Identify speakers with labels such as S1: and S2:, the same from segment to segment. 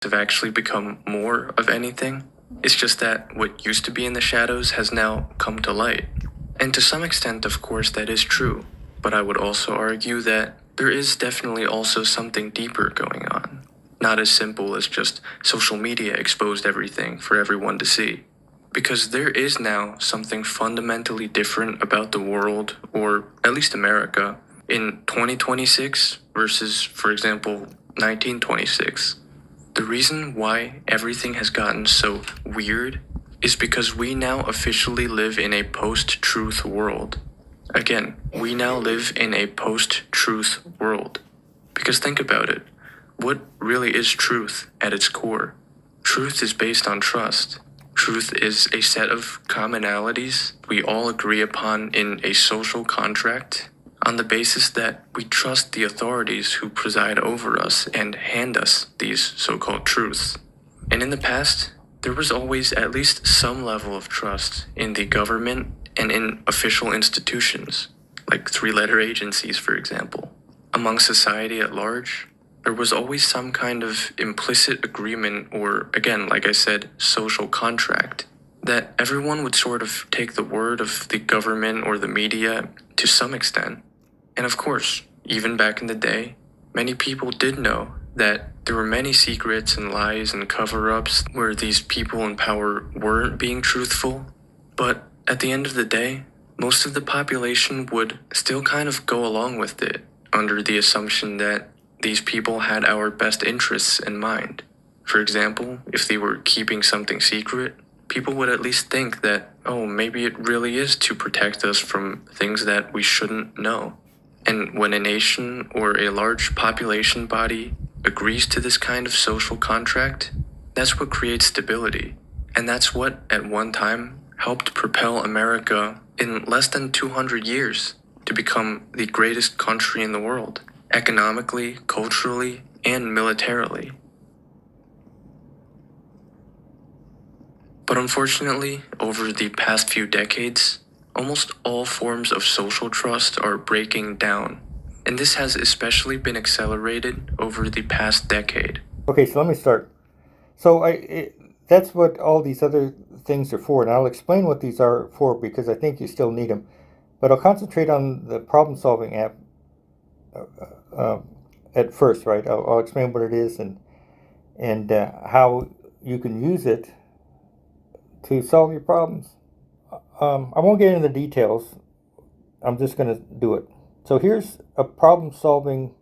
S1: have actually become more of anything. It's just that what used to be in the shadows has now come to light. And to some extent, of course, that is true. But I would also argue that there is definitely also something deeper going on. Not as simple as just social media exposed everything for everyone to see. Because there is now something fundamentally different about the world, or at least America, in 2026 versus, for example, 1926. The reason why everything has gotten so weird is because we now officially live in a post-truth world. Again, we now live in a post-truth world. Because think about it. What really is truth at its core? Truth is based on trust. Truth is a set of commonalities we all agree upon in a social contract on the basis that we trust the authorities who preside over us and hand us these so-called truths. And in the past, there was always at least some level of trust in the government and in official institutions, like three-letter agencies, for example. Among society at large, there was always some kind of implicit agreement or, again, like I said, social contract that everyone would sort of take the word of the government or the media to some extent. And of course, even back in the day, many people did know that there were many secrets and lies and cover-ups where these people in power weren't being truthful. But at the end of the day, most of the population would still kind of go along with it under the assumption that these people had our best interests in mind. For example, if they were keeping something secret, people would at least think that, oh, maybe it really is to protect us from things that we shouldn't know. And when a nation or a large population body agrees to this kind of social contract, that's what creates stability. And that's what, at one time, helped propel America in less than 200 years to become the greatest country in the world, economically, culturally, and militarily. But unfortunately, over the past few decades, almost all forms of social trust are breaking down. And this has especially been accelerated over the past decade.
S2: Okay, so let me start. So that's what all these other things are for, and I'll explain what these are for because I think you still need them. But I'll concentrate on the problem-solving app at first, right? I'll explain what it is and how you can use it to solve your problems. I won't get into the details. I'm just going to do it. So here's a problem-solving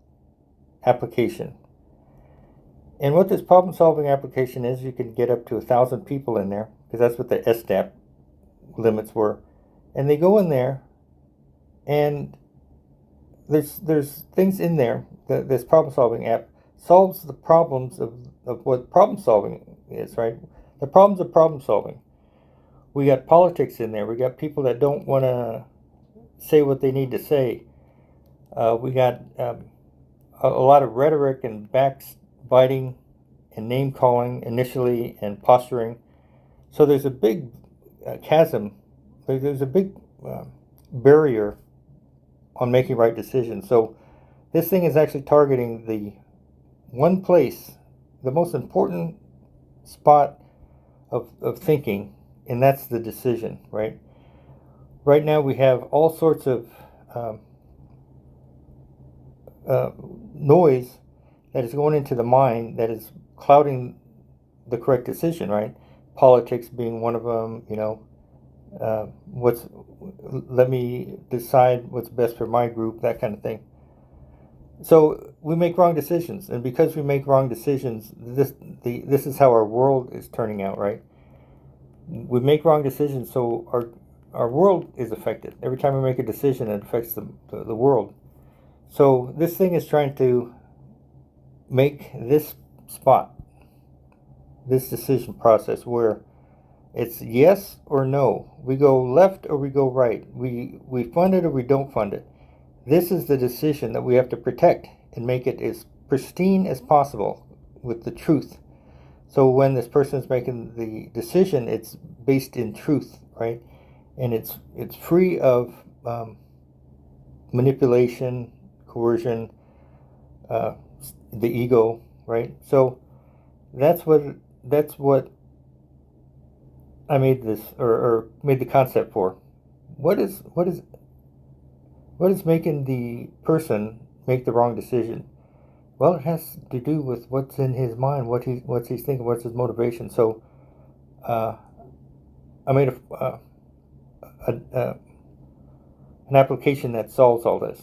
S2: application. And what this problem-solving application is, you can get up to 1,000 people in there, because that's what the SDAP limits were. And they go in there, and there's things in there. This problem-solving app solves the problems of what problem-solving is, right? The problems of problem-solving. We got politics in there. We got people that don't want to say what they need to say. We got a lot of rhetoric and backbiting and name calling initially and posturing. So there's a big chasm. There's a big barrier on making right decisions. So this thing is actually targeting the one place, the most important spot of thinking, and that's the decision, right? Right now we have all sorts of noise that is going into the mind that is clouding the correct decision, right? Politics being one of them, let me decide what's best for my group, that kind of thing. So we make wrong decisions, and because we make wrong decisions, this is how our world is turning out, right? We make wrong decisions, so our world is affected. Every time we make a decision, it affects the world. So this thing is trying to make this spot, this decision process, where it's yes or no. We go left or we go right. We fund it or we don't fund it. This is the decision that we have to protect and make it as pristine as possible with the truth. So when this person is making the decision, it's based in truth, right? And it's free of manipulation, coercion, the ego, right? So That's what I made this or made the concept for. What is making the person make the wrong decision? Well, it has to do with what's in his mind, what's he's thinking, what's his motivation. So, uh, I made an application that solves all this,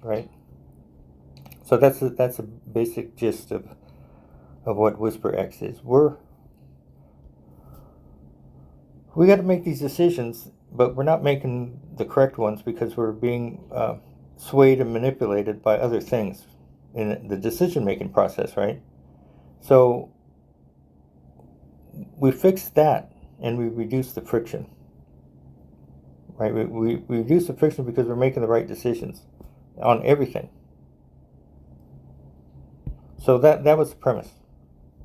S2: right? So that's a basic gist of what WhisperX is. We got to make these decisions, but we're not making the correct ones because we're being swayed and manipulated by other things in the decision-making process, right? So we fix that and we reduce the friction, right? We reduce the friction because we're making the right decisions on everything. So that was the premise.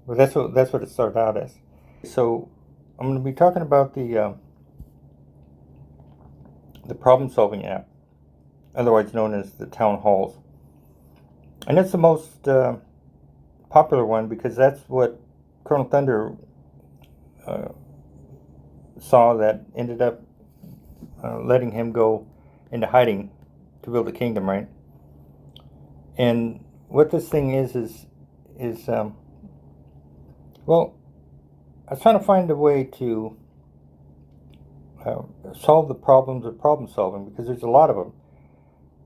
S2: Well, that's what it started out as. So I'm going to be talking about the problem-solving app, otherwise known as the town halls, and it's the most popular one because that's what Colonel Thunder saw that ended up letting him go into hiding to build a kingdom, right? And what this thing is well, I was trying to find a way to solve the problems of problem solving because there's a lot of them.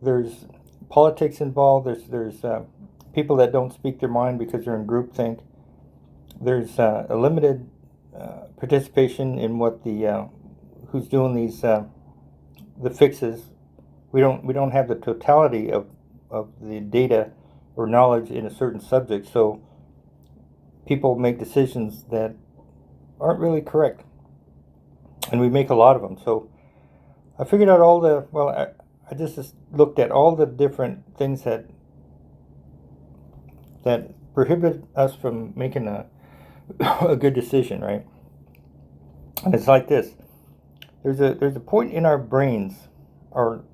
S2: There's politics involved. There's people that don't speak their mind because they're in groupthink. There's a limited participation in what the who's doing these the fixes. We don't have the totality of the data or knowledge in a certain subject, so people make decisions that aren't really correct, and we make a lot of them. So I figured out all the I just looked at all the different things that prohibit us from making a a good decision, right? And it's like this. There's a point in our brains, our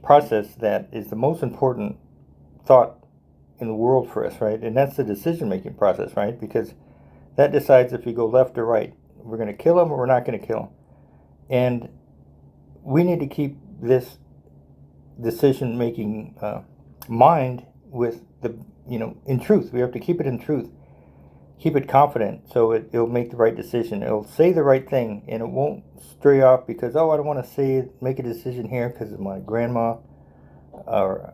S2: process that is the most important thought in the world for us, right? And that's the decision-making process, right? Because that decides if you go left or right. We're going to kill him or we're not going to kill him. And we need to keep this decision-making mind with the, in truth. We have to keep it in truth. Keep it confident so it'll make the right decision. It'll say the right thing and it won't stray off because, I don't want to make a decision here because of my grandma, or,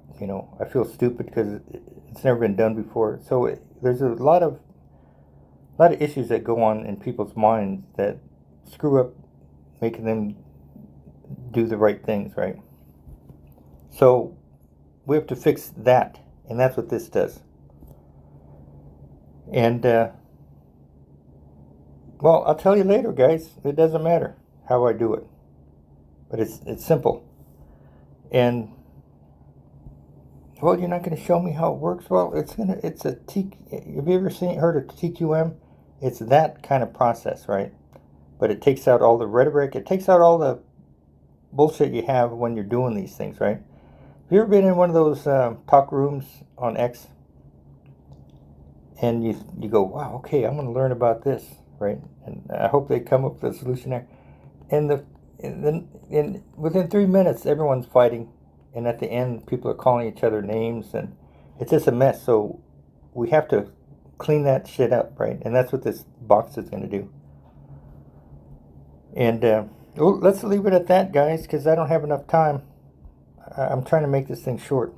S2: I feel stupid because it's never been done before. So there's a lot of issues that go on in people's minds that screw up making them do the right things, right? So we have to fix that, and that's what this does. And I'll tell you later, guys. It doesn't matter how I do it, but it's simple. And you're not going to show me how it works. Well, it's a T. Have you ever heard of TQM? It's that kind of process, right? But it takes out all the rhetoric. It takes out all the bullshit you have when you're doing these things, right? Have you ever been in one of those talk rooms on X? And you go, wow, okay, I'm going to learn about this, right? And I hope they come up with a solution there. And then within 3 minutes, everyone's fighting, and at the end, people are calling each other names, and it's just a mess. So we have to clean that shit up, right? And that's what this box is going to do. And let's leave it at that, guys, because I don't have enough time. I'm trying to make this thing short.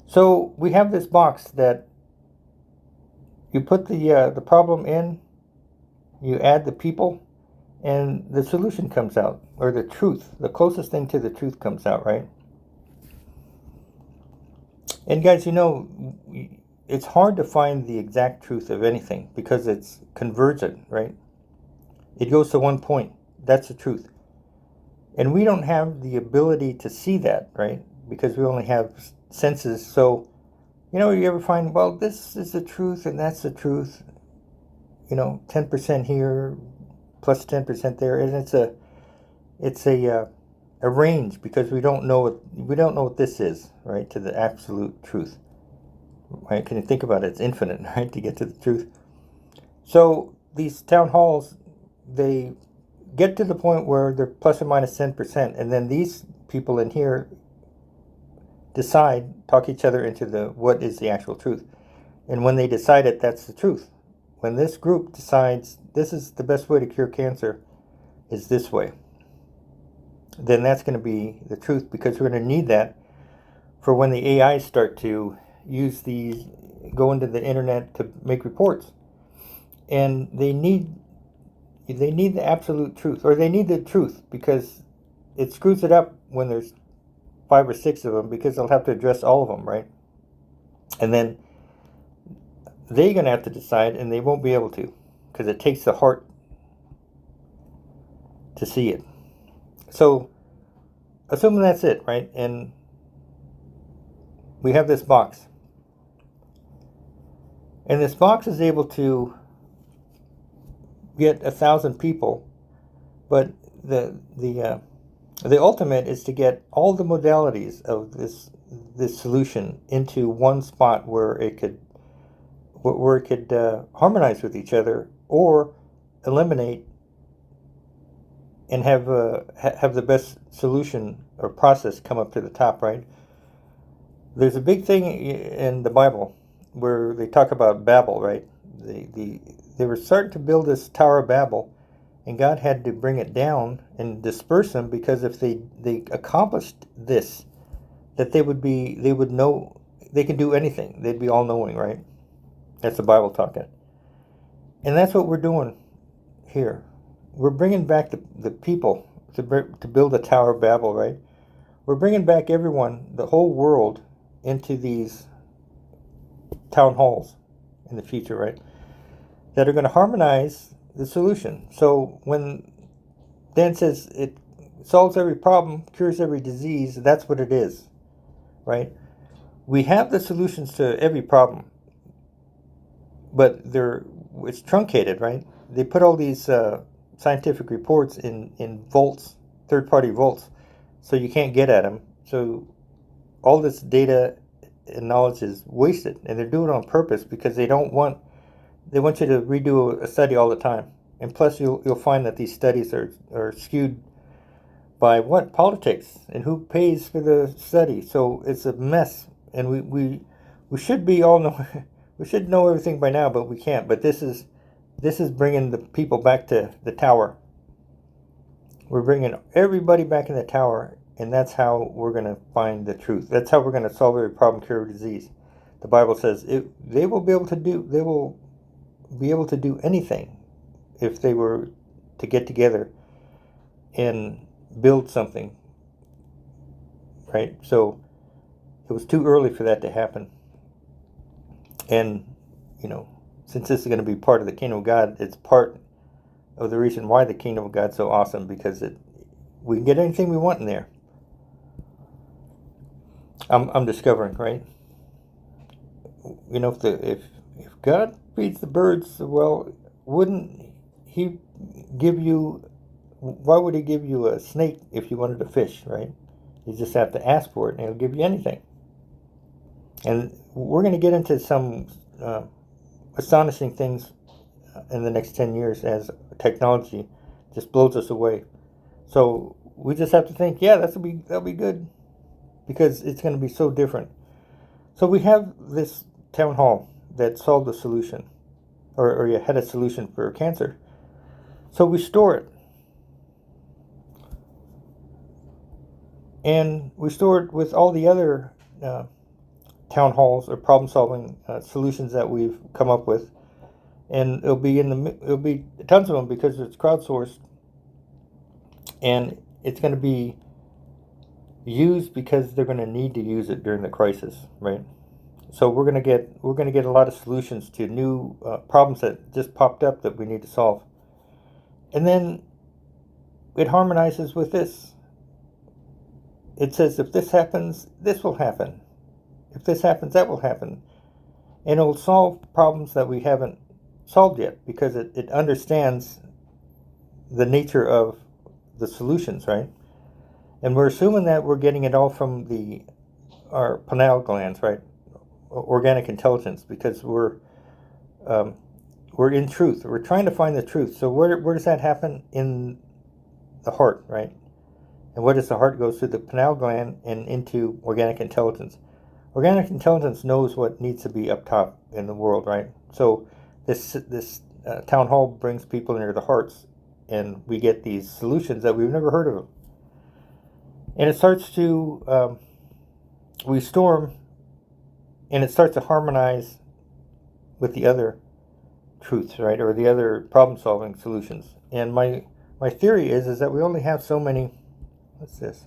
S2: So we have this box that you put the problem in, you add the people, and the solution comes out, or the truth, the closest thing to the truth comes out, right? And guys, it's hard to find the exact truth of anything because it's convergent, right? It goes to one point. That's the truth. And we don't have the ability to see that, right? Because we only have senses. So, you ever find, well, this is the truth and that's the truth. 10% here plus 10% there, and it's a range because we don't know what this is, right? To the absolute truth. right? Can you think about it? It's infinite, right, to get to the truth. So these town halls, they get to the point where they're plus or minus 10%, and then these people in here decide, talk each other into what is the actual truth. And when they decide it, that's the truth. When this group decides this is the best way to cure cancer is this way, then that's going to be the truth, because we're going to need that for when the AIs start to use these, go into the internet to make reports. And they need the absolute truth, or they need the truth, because it screws it up when there's 5 or 6 of them, because they'll have to address all of them, right? And then they're going to have to decide, and they won't be able to, because it takes the heart to see it. So, assuming that's it, right? And we have this box. And this box is able to get 1,000 people, but the ultimate is to get all the modalities of this solution into one spot where it could harmonize with each other, or eliminate and have the best solution or process come up to the top, right? There's a big thing in the Bible where they talk about Babel, right? They were starting to build this Tower of Babel, and God had to bring it down and disperse them, because if they accomplished this, that they would know they could do anything. They'd be all knowing, right? That's the Bible talking. And that's what we're doing here. We're bringing back the people to build the Tower of Babel, right? We're bringing back everyone, the whole world, into these town halls in the future, right? That are going to harmonize the solution. So when Dan says it solves every problem, cures every disease, that's what it is, right? We have the solutions to every problem, but it's truncated, right? They put all these scientific reports in vaults, third-party vaults, so you can't get at them. So all this data and knowledge is wasted, and they're doing it on purpose, because they want you to redo a study all the time. And plus, you'll find that these studies are skewed by politics, and who pays for the study. So it's a mess, and we should be all know we should know everything by now, but we can't. But this is bringing the people back to the tower. We're bringing everybody back in the tower, and that's how we're going to find the truth. That's how we're going to solve every problem, cure every disease. The Bible says they will be able to do anything if they were to get together and build something, right? So it was too early for that to happen. And, since this is going to be part of the kingdom of God, it's part of the reason why the kingdom of God's so awesome, because we can get anything we want in there. I'm discovering, right? If God feeds the birds, well, wouldn't He give you? Why would He give you a snake if you wanted a fish, right? You just have to ask for it, and He'll give you anything. And we're going to get into some astonishing things in the next 10 years as technology just blows us away. So we just have to think, yeah, that'll be good, because it's going to be so different. So we have this town hall that solved the solution, or you had a solution for cancer. So we store it. And we store it with all the other town halls or problem-solving solutions that we've come up with, and it'll be tons of them, because it's crowdsourced, and it's going to be used because they're going to need to use it during the crisis, right? So we're going to get a lot of solutions to new problems that just popped up that we need to solve, and then it harmonizes with this. It says, if this happens, this will happen. If this happens, that will happen. And it'll solve problems that we haven't solved yet, because it understands the nature of the solutions, right? And we're assuming that we're getting it all from our pineal glands, right? organic intelligence, because we're in truth. We're trying to find the truth. So where does that happen? In the heart, right? And what does the heart? Goes through the pineal gland and into organic intelligence. Organic intelligence knows what needs to be up top in the world, right? So this town hall brings people into the hearts, and we get these solutions that we've never heard of. And it starts to we storm, and it starts to harmonize with the other truths, right, or the other problem-solving solutions. And my theory is that we only have so many. What's this?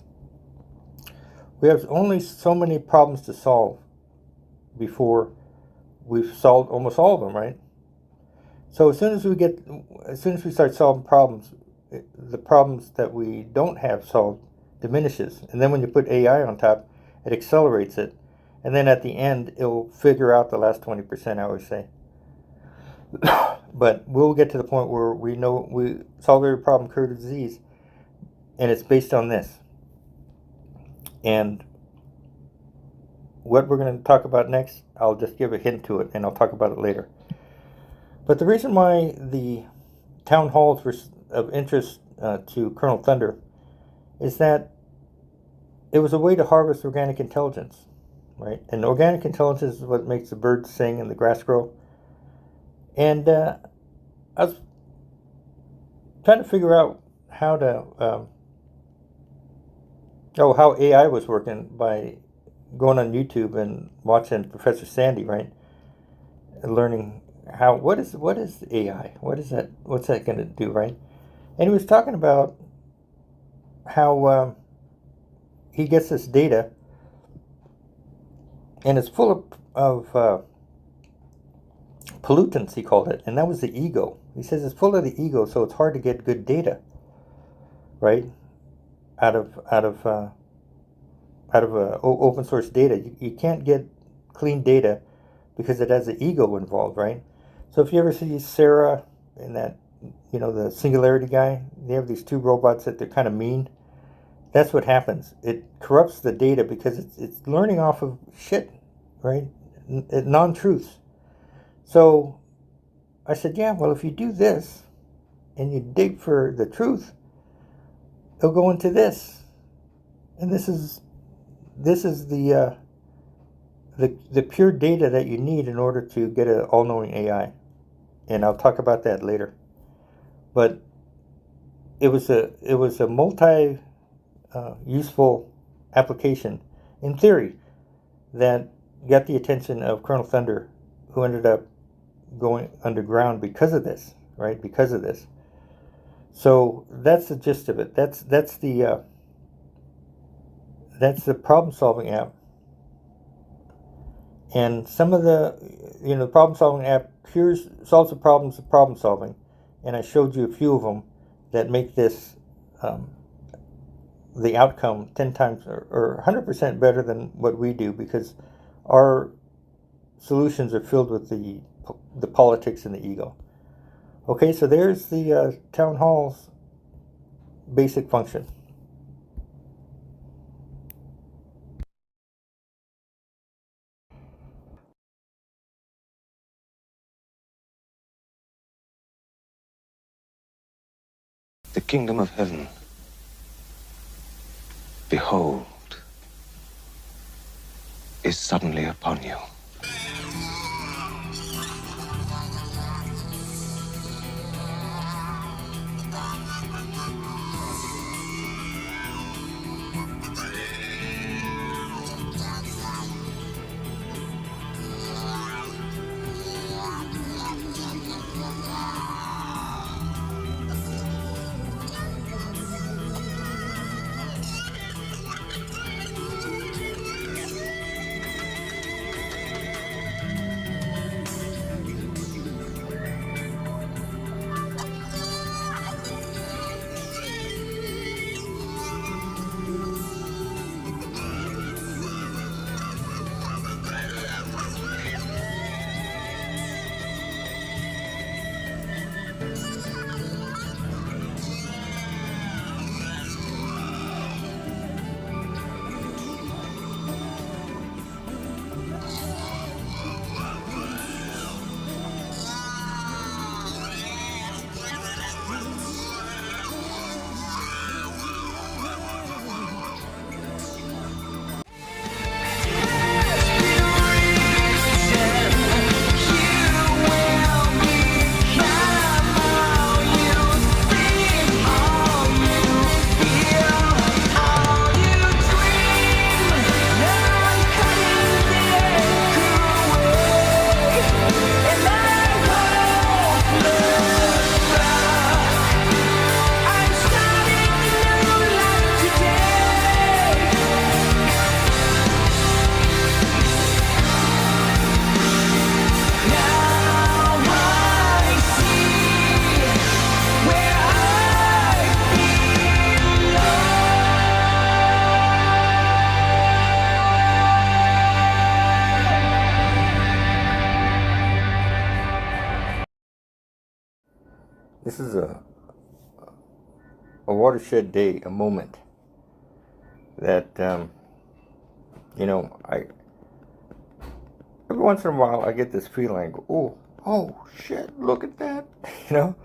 S2: We have only so many problems to solve before we've solved almost all of them, right? So as soon as we start solving problems, the problems that we don't have solved diminishes. And then when you put AI on top, it accelerates it. And then at the end, it'll figure out the last 20%, I always say. But we'll get to the point where we know we solve every problem, cure disease, and it's based on this. And what we're going to talk about next, I'll just give a hint to it, and I'll talk about it later. But the reason why the town halls were of interest to Colonel Thunder is that it was a way to harvest organic intelligence, right? And organic intelligence is what makes the birds sing and the grass grow. And I was trying to figure out how AI was working by going on YouTube and watching Professor Sandy, right? And learning what is AI? What's that going to do, right? And he was talking about how he gets this data, and it's full of pollutants, he called it, and that was the ego. He says it's full of the ego, so it's hard to get good data, right? Out of open source data, you can't get clean data because it has the ego involved, right? So if you ever see Sarah and that, the Singularity guy, they have these two robots that they're kind of mean. That's what happens. It corrupts the data because it's learning off of shit, right? Non-truths. So I said, yeah, well, if you do this and you dig for the truth, it'll go into this. And this is the pure data that you need in order to get an all-knowing AI. And I'll talk about that later. But it was a multi useful application in theory that got the attention of Colonel Thunder, who ended up going underground because of this, right? Because of this. So that's the gist of it. That's the problem-solving app. And some of the problem-solving app solves the problems of problem-solving. And I showed you a few of them that make this the outcome 10 times or 100% better than what we do, because our solutions are filled with the politics and the ego. Okay, so there's the town hall's basic function.
S3: The kingdom of heaven, behold, is suddenly upon you.
S2: this is a watershed day, a moment that I every once in a while I get this feeling, oh shit, look at that, you know.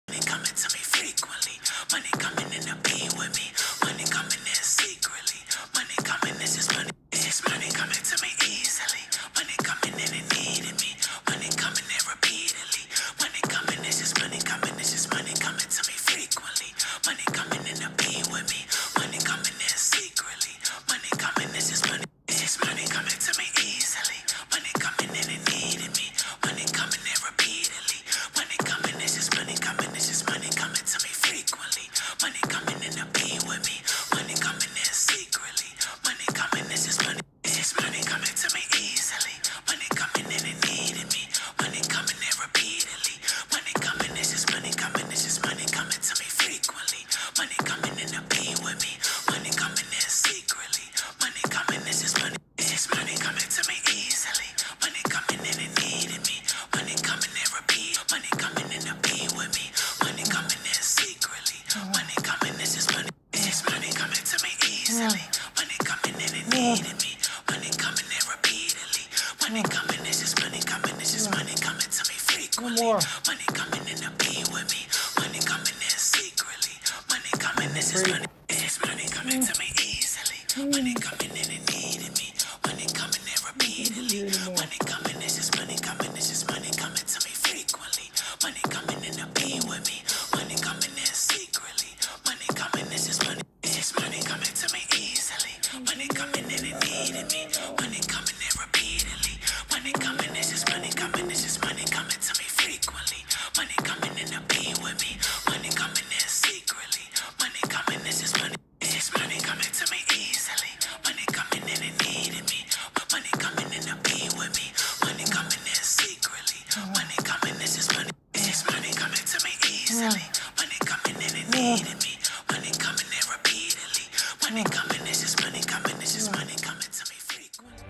S4: Money coming to me frequently. Money coming in to be with me. Money coming in secretly. Money coming, this is money. It's money coming to me easily. Money coming in and needing me. Money coming in repeatedly. Money coming, this is money coming. This is money coming to me frequently. Money coming in to be with me. Money coming in secretly. Money coming, this is money. It's money coming to me easily. Money coming in and needing me. Money coming in repeatedly. Money coming, this is money coming. This is money coming to me frequently. Money coming in to be with me. Money coming in secretly. Money coming, this is money. It's money coming to me easily. Money coming in and needing me. Money coming in repeatedly. Money coming, this is money coming. This is money coming to me frequently. Money coming in to be with me. Money coming in secretly. Money coming, this is money. It's money coming to me easily. Money coming in and needing me. Money coming in repeat. Money coming in to be with me. Money coming in secretly. Money coming, this is money. It's money coming to me easily. Money coming in and needing me. Money coming in repeatedly. Money coming, this is money coming. This is money coming to me frequently. Money coming in to be with me. Money coming in secretly. Money coming, this is money. It's money coming to me easily. Money coming in and needing me. Money coming in repeatedly. Money coming, this is money coming. This is money coming to me frequently. Money coming in to be with me. Money coming in secretly. Money coming, this is money. It's money coming to me easily. Money coming in and needing me. Money coming in repeatedly. Money coming, this is money coming. This is money coming to me frequently. Money coming in to be with me. Money coming in secretly. Money coming, this is money. It's money coming to me easily. Money coming in and needing me. Money coming in to be with me. Money coming in secretly. Money coming, this is money. It's money coming to me easily. Money coming in and needing me. Money coming in repeatedly. Money coming, this is money coming. This is money coming to me frequently.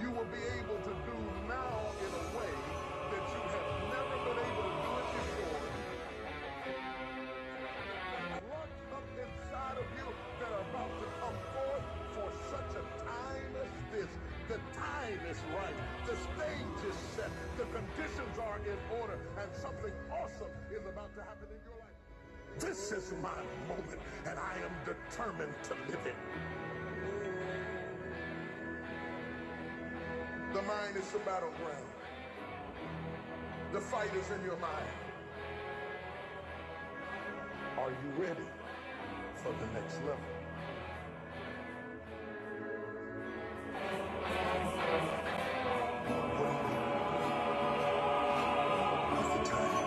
S5: You will be able to do now in a way that you have never been able to do it before. What's up inside of you that are about to come forth for such a time as this? The time is right. The stage is set. The conditions are in order, and something awesome is about to happen in your life. This is my moment, and I am determined to live it. The mind is the battleground. The fight is in your mind. Are you ready for the next level? What's the time?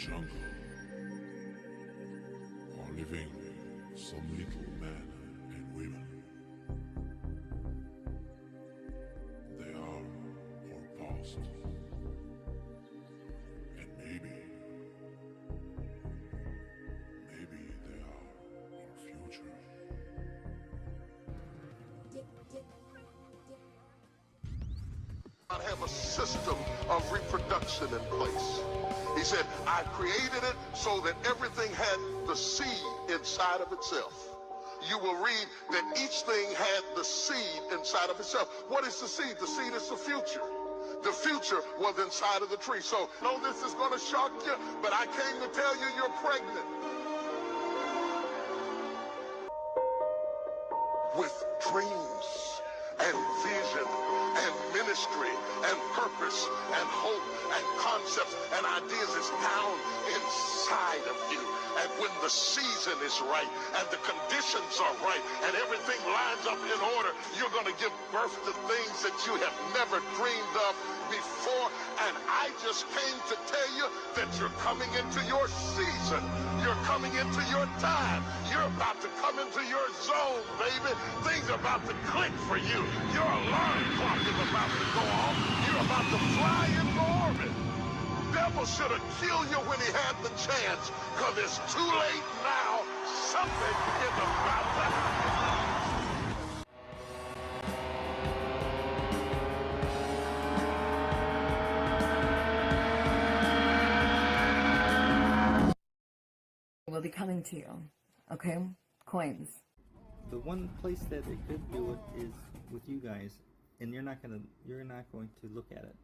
S6: jungle are living some little men and women. They are our past. And maybe they are our future.
S5: God have a system of reproduction in place. He said, I created it so that everything had the seed inside of itself. You will read that each thing had the seed inside of itself. What is the seed? The seed is the future. The future was inside of the tree. So, no, this is going to shock you, but I came to tell you you're pregnant with dreams and vision and ministry and purpose and hope and concepts and ideas is down inside of you. And when the season is right and the conditions are right and everything lines up in order, you're going to give birth to things that you have never dreamed of before. And I just came to tell you that you're coming into your season. You're coming into your time. You're about to come into your zone, baby. Things are about to click for you. Your alarm clock is about to go off. You're about to fly into orbit. Devil should have killed you when he had the chance, because it's too late now. Something is about to happen.
S7: Will be coming to you. Okay? Coins.
S2: The one place that they could do it is with you guys, and you're not going to look at it.